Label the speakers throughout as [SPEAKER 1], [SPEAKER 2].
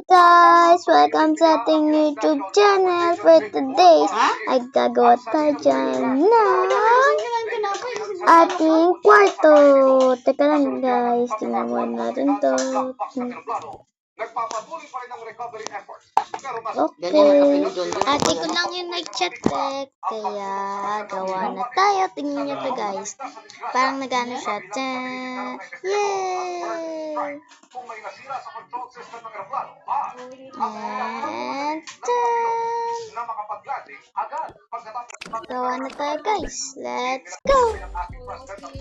[SPEAKER 1] guys! Welcome sa ating YouTube channel. For today, ay gagawa tayo dyan ng ating kwarto. Teka lang guys, tingnan mo natin to. Okay. Ate ko lang yung nag-chat eh. Kaya gawa na tayo. Tingnan nyo to guys. Parang nagano siya. Tiyaan! Yay! And gawa na tayo guys. Let's go!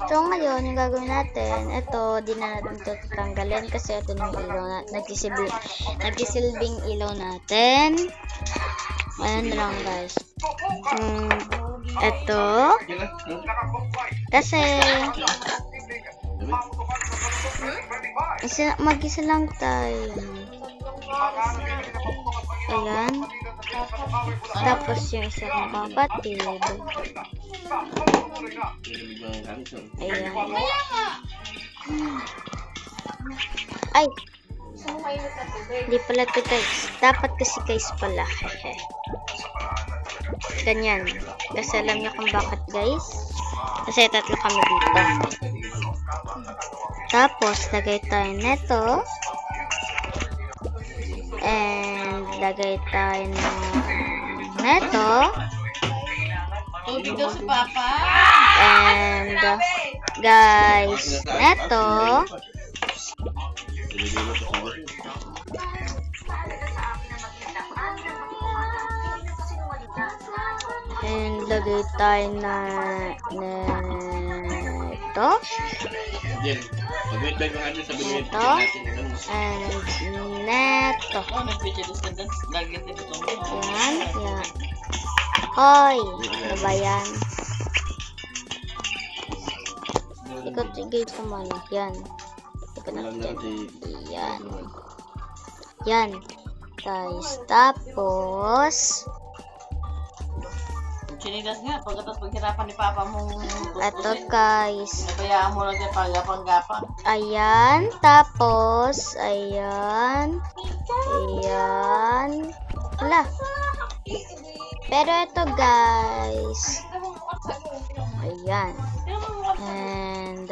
[SPEAKER 1] So ngayon, yung gagawin natin, ito, di na natin ito tatanggalin kasi ito yung ilaw na nagsisilbing ilaw natin. Ayan na lang guys. Ito. Kasi mag-isa lang tayo. Ayan. Tapos yung isa kong kapatid. Ayan. Ay! Hindi pala ito guys. Dapat kasi guys pala. Ganyan. Kasi alam niyo kung bakit guys. Kasi tatlo kami dito. Tapos lagay tayo neto. And lagay tayo neto.
[SPEAKER 2] Tubig daw si Papa.
[SPEAKER 1] And guys, neto. And lagay tayo na neto.
[SPEAKER 3] Neto.
[SPEAKER 1] And neto. Yan, yan. Hoy, ano ba yan? Ikot guys naman. Yan. Ikot natin. Yan. Yan. Guys, tapos
[SPEAKER 2] Chinilas nga, pagkatapos paghirapan ni Papa mong
[SPEAKER 1] ito guys.
[SPEAKER 2] nabayaan mo lang dyan pagapang-gapang.
[SPEAKER 1] Ayan, tapos ayan. Ayan. Wala. Pero ito guys. Ayan. And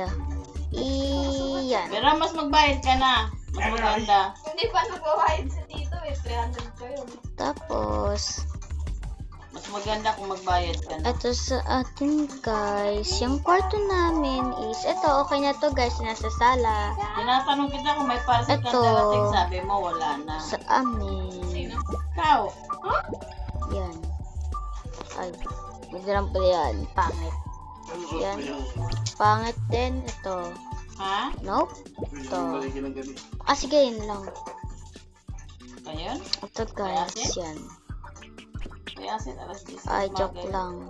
[SPEAKER 1] iyan.
[SPEAKER 2] Pero mas magbayad ka na. Mas maganda.
[SPEAKER 4] Hindi pa nagbabayad sa dito eh. 300 ko yun.
[SPEAKER 1] Tapos
[SPEAKER 2] Mas maganda kung magbayad ka na.
[SPEAKER 1] ito sa atin guys. Yung kwarto namin is ito, okay na to guys, nasa sala.
[SPEAKER 2] Tinatanong kita kung may parcel kang
[SPEAKER 1] Ito.
[SPEAKER 2] darating, sabi mo wala na.
[SPEAKER 1] Sa amin.
[SPEAKER 2] Ikaw?
[SPEAKER 1] Yan. Ay, magdalang pala yan. Pangit. Yan. Pangit din. Ito.
[SPEAKER 2] Ha?
[SPEAKER 1] Nope. Ito. Ah, sige, yun lang.
[SPEAKER 2] Ayun?
[SPEAKER 1] Ito guys, yan.
[SPEAKER 2] Kaya asin, alas 10.
[SPEAKER 1] Ay, joke lang.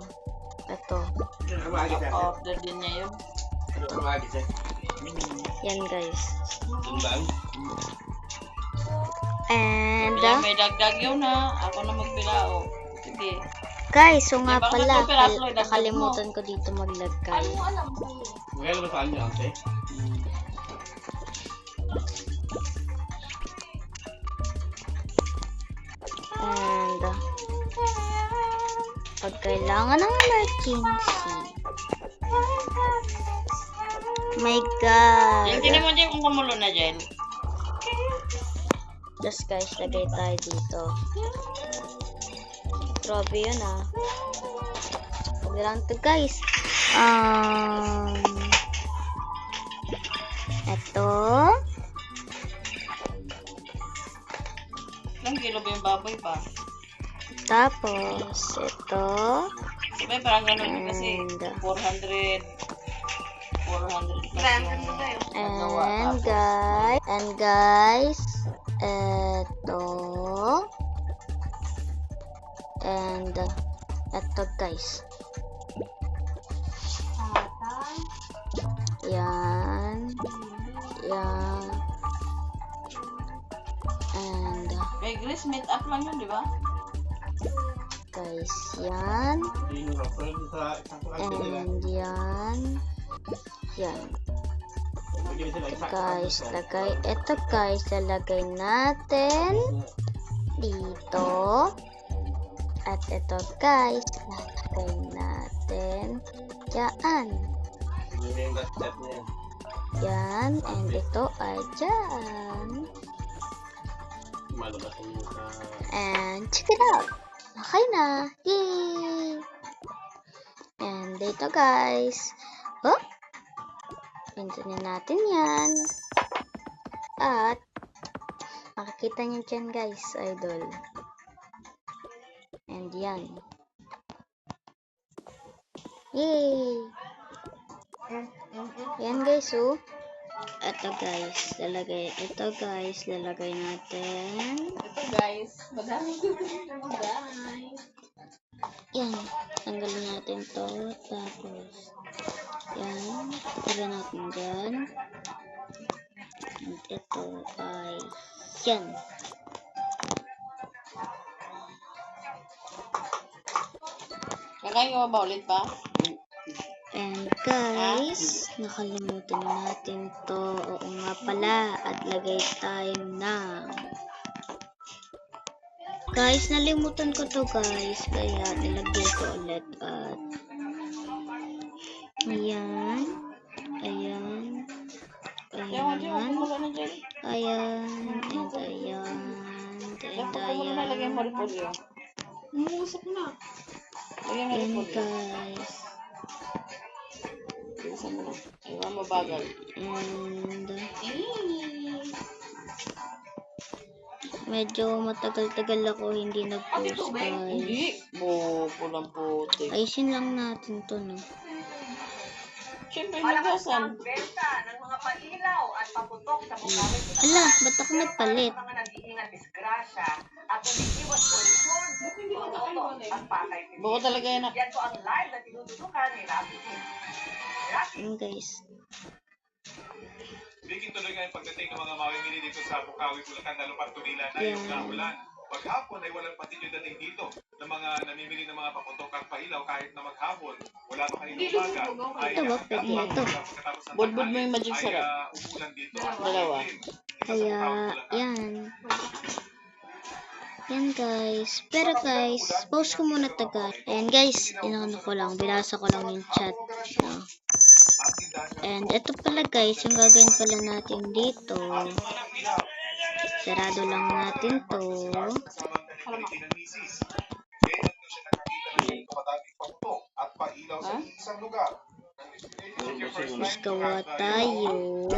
[SPEAKER 1] Ito.
[SPEAKER 2] Order din niya yun.
[SPEAKER 1] Yan guys. And
[SPEAKER 2] Kaya may dagdag yun ha. Ako na magbilao. Sige.
[SPEAKER 1] guys, so nga
[SPEAKER 2] Diba,
[SPEAKER 1] pala,
[SPEAKER 2] kung pera, Floyd,
[SPEAKER 1] nakalimutan ko dito maglagay.
[SPEAKER 4] Ano alam mo?
[SPEAKER 1] And pag kailangan ng emergency. My God.
[SPEAKER 2] Yung tinan mo dyan kung kumulo na dyan.
[SPEAKER 1] Just guys, lagay tayo dito. Grabe yun ah. Huwag lang to guys. Eto.
[SPEAKER 2] Ilang kilo ba yung baboy pa?
[SPEAKER 1] Tapos, ito.
[SPEAKER 2] Diba parang ganun yun kasi
[SPEAKER 1] And
[SPEAKER 2] 400 plus yung nagawa.
[SPEAKER 1] And guys, eto. And eto guys. Yan. Yan. And
[SPEAKER 2] Kay Grace, meet up lang yun, di ba?
[SPEAKER 1] guys, yan. And yan. Yan. Guys, ito guys, lalagay natin dito. At ito guys, lalagay natin dyan. Yan, and ito ay dyan. And check it out. Okay na. Yay! And dito guys. Oh! Pintunin natin yan. At makikita nyo dyan guys, idol. And yan. Yay! Yan guys, oh. Ito guys, lalagay natin.
[SPEAKER 4] Ito guys, madaming gusto guys.
[SPEAKER 1] Yan, tanggalin natin to. Tapos, yan, tanggalin natin dyan. And ito ay, yan.
[SPEAKER 2] Kakain ka ba ulit pa?
[SPEAKER 1] And guys, nakalimutan natin to. Oo nga pala. At lagay tayo ng... Guys, nalimutan ko to guys. Kaya nilagay ko ulit. At... Ayan. Ayan.
[SPEAKER 2] Diyan,
[SPEAKER 1] Ayan.
[SPEAKER 2] kumuha na dyan.
[SPEAKER 1] Ayan. And ayan. And
[SPEAKER 2] Kumuha na lagyan mo
[SPEAKER 1] ayan.
[SPEAKER 2] repolyo.
[SPEAKER 4] Umusok na.
[SPEAKER 2] Lagyan mo
[SPEAKER 1] Ayan
[SPEAKER 2] repolyo.
[SPEAKER 1] guys.
[SPEAKER 2] Bilisan mo na. Iwan mo bagal.
[SPEAKER 1] And... Medyo matagal-tagal ako hindi nag-post guys.
[SPEAKER 2] Hindi. Pulang puti.
[SPEAKER 1] Ayusin lang natin to, no?
[SPEAKER 2] Siyempre, magasan.
[SPEAKER 3] Benta ng mga pailaw at paputok sa bukawi
[SPEAKER 1] Ala, ba't ako nagpalit?
[SPEAKER 3] mga naghihingang disgrasya at umiiwas polusyon, pumutok at patay.
[SPEAKER 2] Buko talaga yan.
[SPEAKER 3] Yan po ang live na tinututukan ni Rafi.
[SPEAKER 1] Ayan guys.
[SPEAKER 5] Biging tuloy nga yung pagdating ng mga mamimili dito sa Bukawi, Bulacan, lalo pat tumila na yung
[SPEAKER 1] Yeah.
[SPEAKER 5] ulan. Paghapon ay walang patin yung dating dito ng mga namimili ng mga paputok at pailaw kahit na maghapon. Wala pa kayo umaga.
[SPEAKER 1] Ito ba? Pwede na ito.
[SPEAKER 2] Budbud mo yung magic sarap.
[SPEAKER 5] Umulan dito. at
[SPEAKER 2] Dalawa.
[SPEAKER 5] madilim. Dito sa
[SPEAKER 1] Kaya,
[SPEAKER 5] Bukawi, Bulacan.
[SPEAKER 1] yan. Yan guys. Pero guys, post ko muna to guys. And guys, inano ko lang. Binasa ko lang yung chat. No? And ito pala guys, yung gagawin pala natin dito. Sarado lang natin to. Tapos gawa tayo.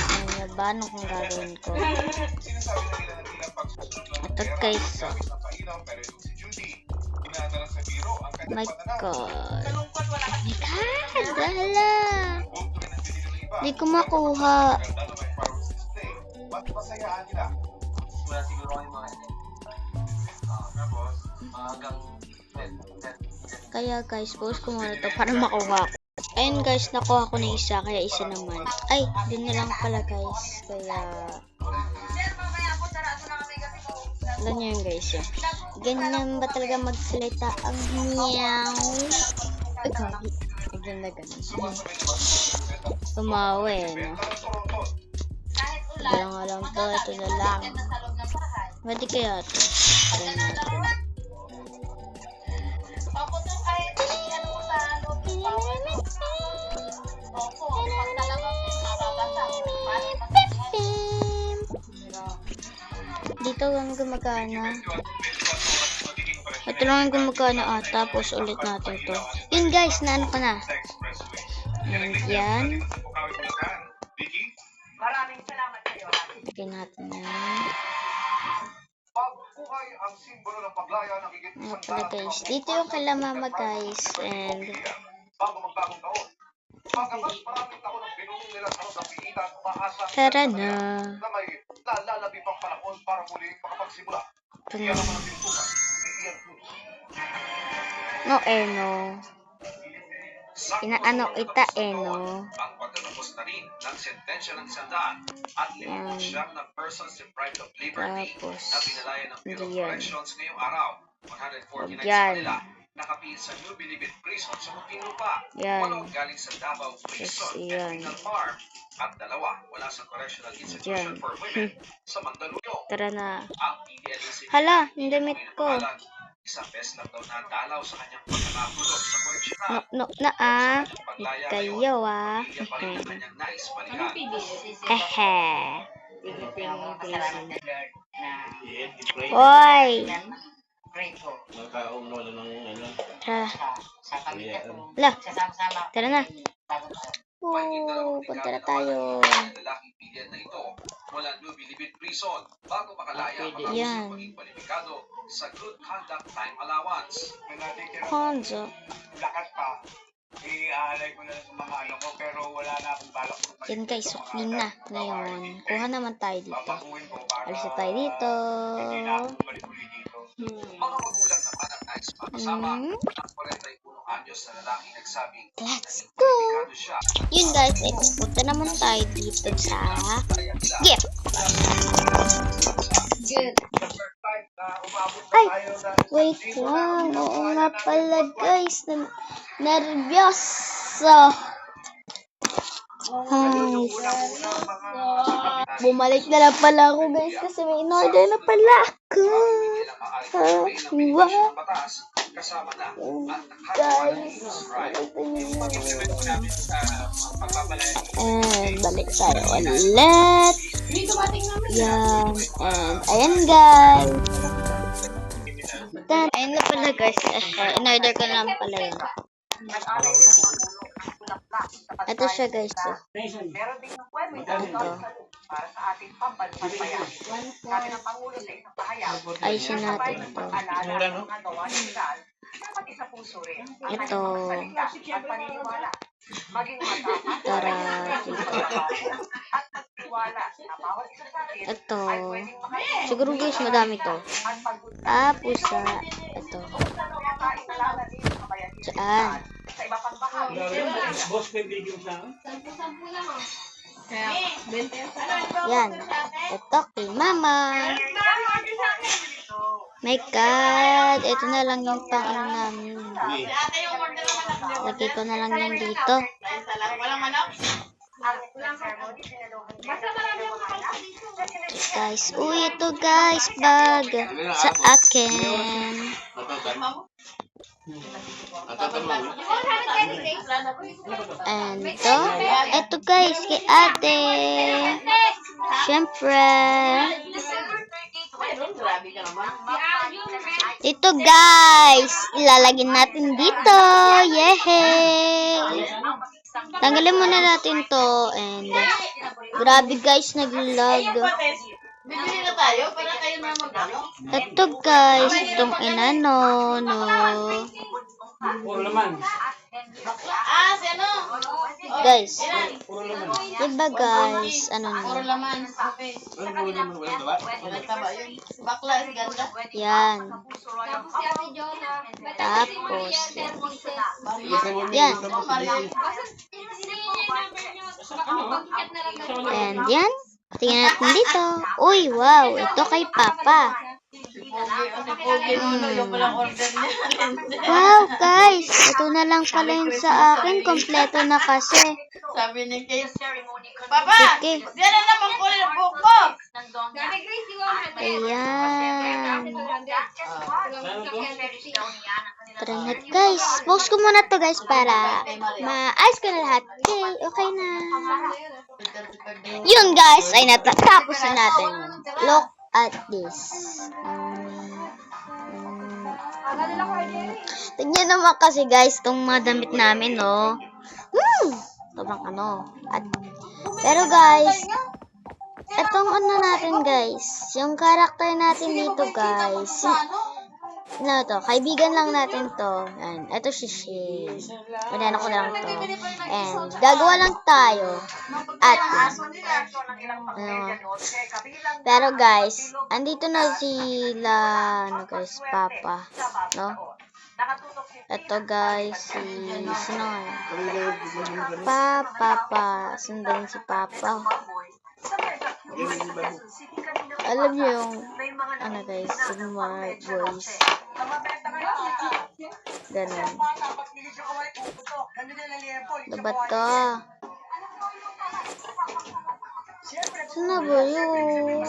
[SPEAKER 1] Ano ba? Ano kung gagawin ko? Ito guys. Oh. My God. My God. Hala. Hindi ko makuha. Kaya guys, post ko muna to para makuha ko. Ayun guys, nakuha ko na isa, kaya isa naman. Ay, din na lang pala guys. Kaya, alam nyo yun guys. Yun. Ganyan ba talaga magsalita ang meow? Ay, gagi. Ganyan na ganun. Tumawa eh, no? Ito nga lang to, ito na lang. Pwede kaya ito. Ayan natin.
[SPEAKER 4] Paputok kahit ano mo sa loob ng power. Opo, pag talagang mababasa.
[SPEAKER 1] Dito lang gumagana. Ito lang gumagana tapos ulit natin to. Yun guys, na ano ka na. And yan.
[SPEAKER 3] Maraming salamat sa iyo, Rafi.
[SPEAKER 1] Lagyan natin yan.
[SPEAKER 5] Pagbuhay ang simbolo ng paglaya ng higit
[SPEAKER 1] Ano pala guys. Dito yung kala mama guys. And
[SPEAKER 5] bago magbagong taon. Pagkapas maraming taon ang binulong nila sa loob ng piitan, umaasa
[SPEAKER 1] tara na.
[SPEAKER 5] na may lalalabi pang panahon para muli makapagsimula.
[SPEAKER 1] Ito
[SPEAKER 5] Kaya
[SPEAKER 1] na.
[SPEAKER 5] naman ang pintukan ni Ian Cruz.
[SPEAKER 1] No no. Inaano kita no.
[SPEAKER 5] Ang pagtatapos na rin ng sentensya ng 100 at 50 siyam na persons deprived of liberty
[SPEAKER 1] Tapos,
[SPEAKER 5] na pinalaya ng Bureau of
[SPEAKER 1] hindi yan.
[SPEAKER 5] Corrections ngayong araw. 149 sa
[SPEAKER 1] Yan.
[SPEAKER 5] kanila
[SPEAKER 6] nakapil sa New Bilibid Prison sa Muntinlupa.
[SPEAKER 1] Yan.
[SPEAKER 6] 8 galing sa Davao Prison
[SPEAKER 1] Yes,
[SPEAKER 6] and
[SPEAKER 1] yan.
[SPEAKER 6] Penal Farm at 2 wala sa Correctional Institution
[SPEAKER 1] Yan.
[SPEAKER 6] for Women sa Mandaluyong.
[SPEAKER 1] Tara na.
[SPEAKER 6] Ang PDLAC
[SPEAKER 1] Hala, yung damit ko.
[SPEAKER 6] isang beses lang daw nadalaw sa kanyang pagkakakulong sa koreksyonal.
[SPEAKER 1] No, na ah.
[SPEAKER 6] Paglaya
[SPEAKER 1] Kayo
[SPEAKER 6] ngayon,
[SPEAKER 1] ah.
[SPEAKER 6] pamilya pa rin ang kanyang nais balikan.
[SPEAKER 1] Hehe.
[SPEAKER 3] Pasalamat na Lord na
[SPEAKER 1] Hoy.
[SPEAKER 3] grateful
[SPEAKER 1] Tara.
[SPEAKER 3] sa pamilya ko.
[SPEAKER 1] Lah.
[SPEAKER 3] Sasama-sama.
[SPEAKER 1] Tara na.
[SPEAKER 3] Bagong taon.
[SPEAKER 1] Oh, punta na tayo.
[SPEAKER 6] Ang lalaking pilyan na ito mula New Bilibid Prison bago makalaya
[SPEAKER 1] Yan.
[SPEAKER 6] makapaging maging kwalipikado sa Good Conduct Time Allowance.
[SPEAKER 1] Konzo.
[SPEAKER 7] lakas pa, iaalay ko na sa mga ano ko, pero wala na akong balak.
[SPEAKER 1] Yan guys, sukli na. Ngayon, kuha naman tayo dito.
[SPEAKER 7] Papakuin ko para
[SPEAKER 1] Alis na tayo dito.
[SPEAKER 7] hindi na ako bumalik-uli dito.
[SPEAKER 6] Mga magulang naman ang nais makasama
[SPEAKER 1] Hmm.
[SPEAKER 6] ng 41 anyos na lalaking nagsabing
[SPEAKER 1] Let's
[SPEAKER 6] naging
[SPEAKER 1] go!
[SPEAKER 6] kwalipikado siya.
[SPEAKER 1] Yun guys, punta naman tayo dito sa gift. Ay, wait lang. Oo nga pala guys. Nervyoso. Ay, bumalik na lang pala ako guys kasi may in-order na pala ako. Wow.
[SPEAKER 6] Kasama na
[SPEAKER 1] Guys, and balik tayo ulit. Yan. And ayan guys. Ayun na pala guys. In-order ko na lang pala yun.
[SPEAKER 3] Nag-alay ng Pangulo ng bulaklak sa
[SPEAKER 1] Ito siya guys.
[SPEAKER 3] Meron din ng kwento para sa ating pambansang bayani. Sabi ng Pangulo sa isang pahayag,
[SPEAKER 1] Ayusin natin ito.
[SPEAKER 3] pag-alala ng mga gawa ni Rizal, dapat isa puso rin ang
[SPEAKER 1] Ito.
[SPEAKER 3] kanyang magsalita at paniniwala. Maging matapat,
[SPEAKER 1] Tara.
[SPEAKER 3] at magtiwala na bawat isa sa atin
[SPEAKER 1] Ito.
[SPEAKER 3] ay pwedeng makatulong
[SPEAKER 1] Siguro guys, madami to.
[SPEAKER 3] at pagpunta
[SPEAKER 1] Ah, pusa. Ito.
[SPEAKER 3] sa mga kainalala din ng bayani ni
[SPEAKER 1] Saan?
[SPEAKER 3] Rizal sa iba pang bahagi.
[SPEAKER 1] Yan. Ito kay mama. My God. Ito na lang yung pang namin. Lagay ko na lang yan dito. Guys, uy, ito guys, bag sa akin. And ito guys, kay ate. Siyempre. Ito guys, ilalagay natin dito. Yehey! Tanggalin muna natin to. And grabe guys, nag-lag.
[SPEAKER 2] Bibili na tayo para kayo na mag-ano.
[SPEAKER 1] Ito guys, itong inano, no.
[SPEAKER 2] Ah, si ano?
[SPEAKER 1] Guys, diba guys, ano
[SPEAKER 2] Puro
[SPEAKER 1] na.
[SPEAKER 2] laman. Okay. Nagtaba yun. Bakla, si ganda.
[SPEAKER 1] Yan. Tapos, yan. And yan. Tingnan natin dito. Uy, wow. Ito kay Papa.
[SPEAKER 2] Yung palang order niya.
[SPEAKER 1] Wow, guys. Ito na lang pala yun sa akin. Kompleto na kasi.
[SPEAKER 2] Sabi ni Kate, Papa,
[SPEAKER 1] Sige.
[SPEAKER 2] yan na naman kulay ng buhok ko.
[SPEAKER 1] Ayan. Tara na guys. Post ko muna to guys para maayos ko na lahat. Okay na. Yun guys, ay natatapos na natin. Look at this. Tignan naman kasi guys, itong mga damit namin, no. Sobrang ano. Pero guys, itong ano natin guys, yung character natin dito guys, ano to, kaibigan lang natin to. And ito si Shin. Manano ko na lang to. And gagawa lang tayo. At pero guys, andito na sila, ano guys, Papa. No? Ito guys, sino nga? Papa. Sundan si Papa. Alam niyo yung, ano guys, Sigmar boys. Ganon.
[SPEAKER 3] Dapat bilis yung kamay ko. Ganun na lang liempo.
[SPEAKER 1] Ano ba to? Saan na ba yun?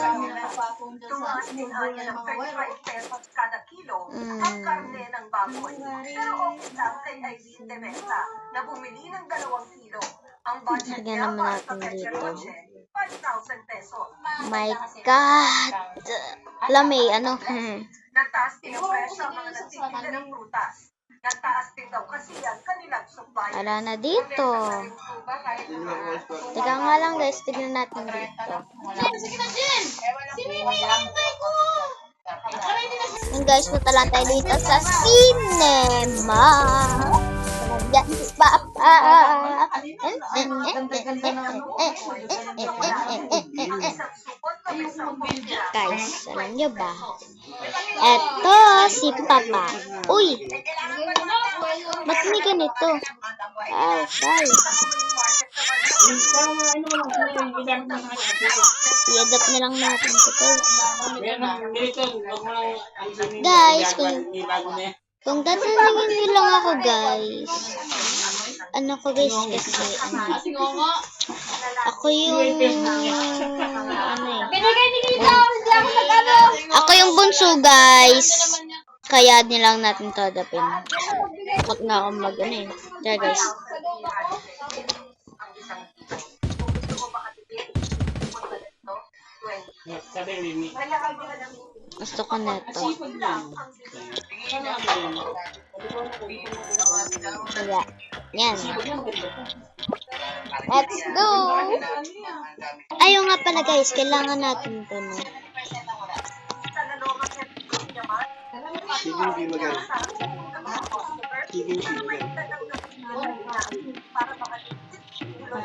[SPEAKER 3] Tumaas din anya ng 35 pesos kada kilo ang karne ng baboy. Pero okay lang kay Irene de Mesa na bumili ng 2 kilo. Ang budget
[SPEAKER 1] Lagyan
[SPEAKER 3] niya
[SPEAKER 1] naman
[SPEAKER 3] para sa
[SPEAKER 1] natin dito.
[SPEAKER 3] peche 5,000 pesos.
[SPEAKER 1] My God! Lami, ano?
[SPEAKER 3] Nagtaas din ang presyo ang mga nagtitinda ng prutas. Nagtaas din daw kasi ang kanilang supply.
[SPEAKER 1] Wala na dito. Teka nga lang guys, tignan natin dito. Yung guys, punta lang tayo dito sa cinema. Guys, alam nyo ba? Eto, si Papa. Uy! Ba't may ganito? Ah, sorry. I-adapt na lang natin ito. Guys, kung tatanungin nyo lang ako guys, ano ko guys kasi, ako yung, ako yung bunso guys, kaya nilang natin to adapin. Huwag na akong mag-ano eh. Kaya guys, gusto ko neto. Kaya, yan. Let's go! Ayaw nga pala guys, kailangan natin ito no.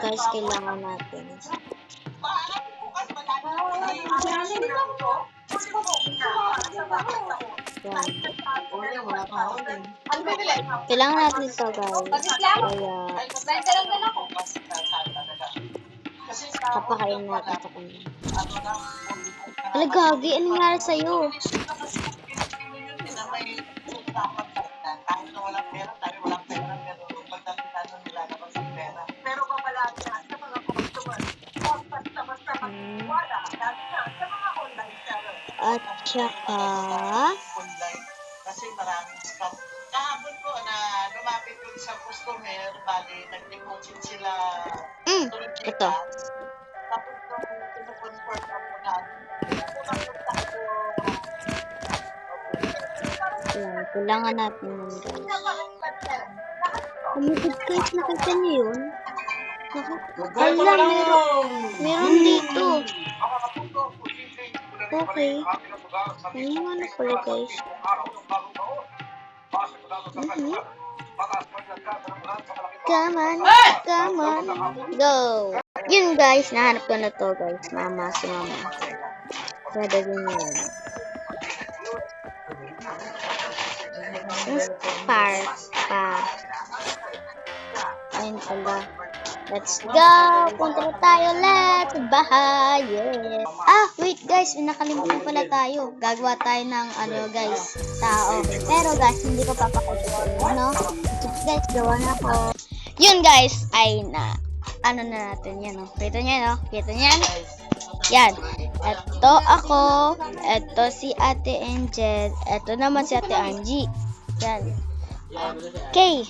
[SPEAKER 1] Guys, kailangan natin. Yan. Kailangan natin ito guys. Kaya papakain natin ito kanya. Ala gagi, anong nangyari sa'yo?
[SPEAKER 3] Pero kapalagi na sa mga customer, basta wala, lagi na sa mga online seller.
[SPEAKER 1] At saka,
[SPEAKER 2] Kasi maraming scam. Kahapon po na lumapit ko sa customer, bali, nag-deposit sila.
[SPEAKER 1] ito.
[SPEAKER 2] Tapos nung pinuconfirm ako na,
[SPEAKER 1] Yan, kailangan natin yun guys. Umugod guys, nakita niyo yun? Wala, meron dito. Okay. Ayun ano pala guys. Come on, come on, go. Yun guys, nahanap ko na to guys. Si mama. Dadagin niya yun. Spark pa. Ayun pala. Let's go! Punta na tayo ulit sa bahay. Yes. Ah, wait guys. Nakalimutan pala tayo. Gagawa tayo ng ano guys, tao. Pero guys, hindi ko papakita sa inyo, no? Guys, gawa na ako. Yun guys, ay na. Ano na natin yan, no? Kita niya, no? Kita niya? Yan. Ito ako. Ito si Ate Angel. Ito naman si Ate Angie. Yan. Okay.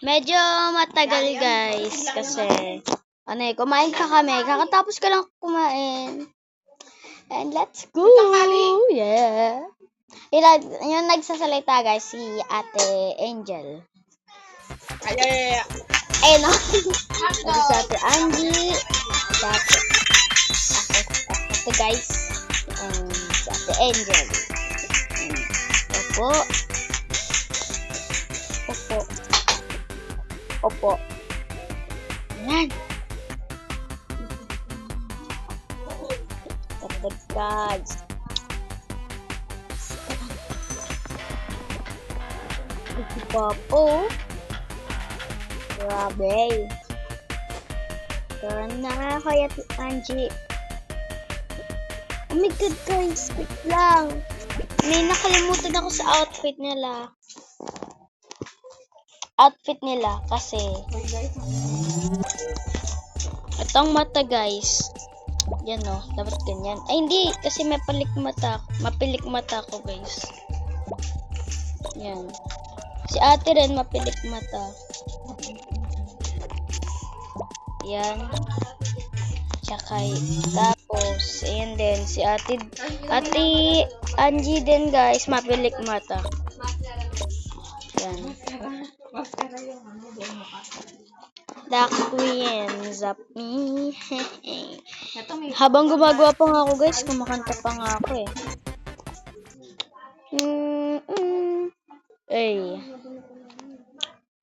[SPEAKER 1] Medyo matagal guys kasi ano eh, kumain pa kami. Kakatapos ko lang kumain. And let's go! Yeah! Yung nagsasalita guys, si Ate Angel. Ayun o. Ito si Ate Angie. Ito guys. Si Ate Angel. Opo. Opo. Yan. Tapos guys. Ito pa po. Grabe. Tara na, kaya Angie. Oh my god guys, wait lang. May nakalimutan ako sa outfit nila. outfit nila kasi itong mata guys. Yan o, dapat ganyan. Ay hindi, kasi mapilik mata ko guys. Yan. Si ate rin mapilik mata. Yan. Tsaka tapos, and then si ate Angie din guys, mapilik mata. Yan. The queens of me. Habang gumagawa pa nga ako guys, kumakanta pa nga ako eh. Ay.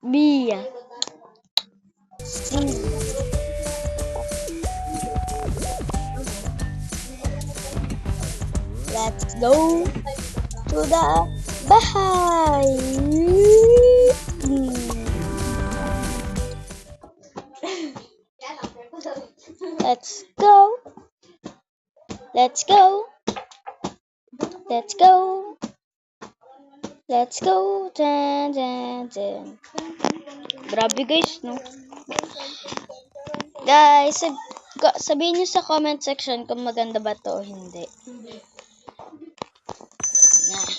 [SPEAKER 1] Bia. Let's go to the bahay. Let's go. Let's go. Let's go. Let's go. Dun, dun, dun. Grabe guys, no? Guys, sabihin nyo sa comment section kung maganda ba to o hindi. Nah.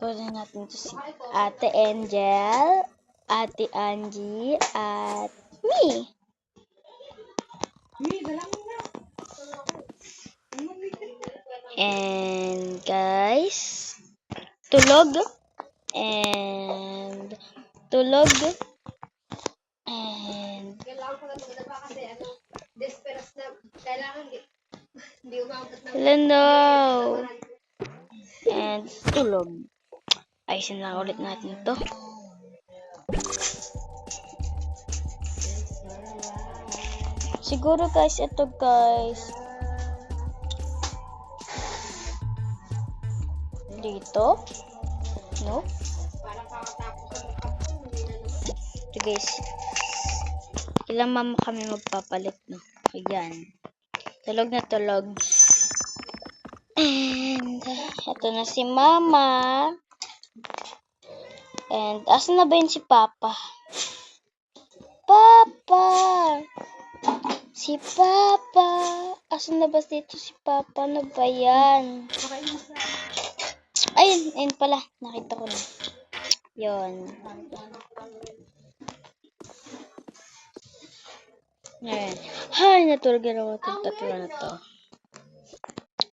[SPEAKER 1] Pwede natin to si Ate Angel, Ate Angie, at me. And guys, tulog and Lando and tulog. Ayusin lang ulit natin to. Siguro guys, ito guys. Dito. No? Ito guys. Ilang mama kami magpapalit, no? Ayan. Tulog na tulog. And ito na si mama. And asan na ba yun si papa? Papa! Si papa! Asan na ba dito si papa? Ano ba yan? Ayun, ayun pala. Nakita ko na. Yun. Ayan. Hay, natulog ako itong tatlo na to.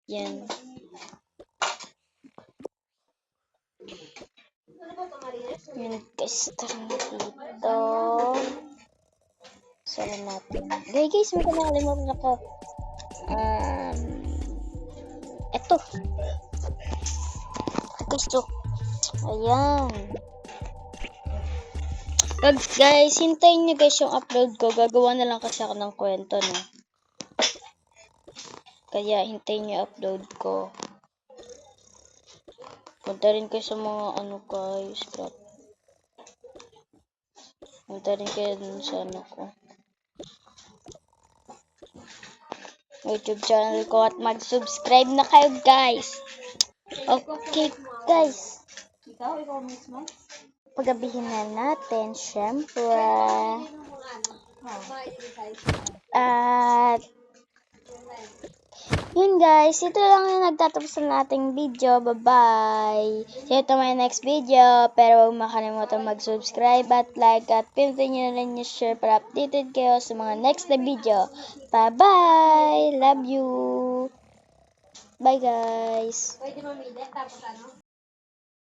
[SPEAKER 1] Yan. Yan guys, tara na dito. Sala natin. Guys, may nakalimutan ako. Eto. Guys, to. Ayan. Guys, hintayin nyo guys yung upload ko. Gagawa na lang kasi ako ng kwento, no? Kaya, hintayin nyo upload ko. Punta rin kayo sa mga ano guys. Punta rin kayo dun sa ano ko. YouTube channel ko at mag-subscribe na kayo guys. Okay guys. Pagabihin na natin syempre. At yun guys, ito lang yung nagtatapos ng ating video. Bye-bye! See you to my next video. Pero huwag makalimutan mag-subscribe at like at pindutin nyo na rin yung share para updated kayo sa mga next na video. Bye-bye! Love you! Bye guys!
[SPEAKER 4] Pwede mamili, tapos ano?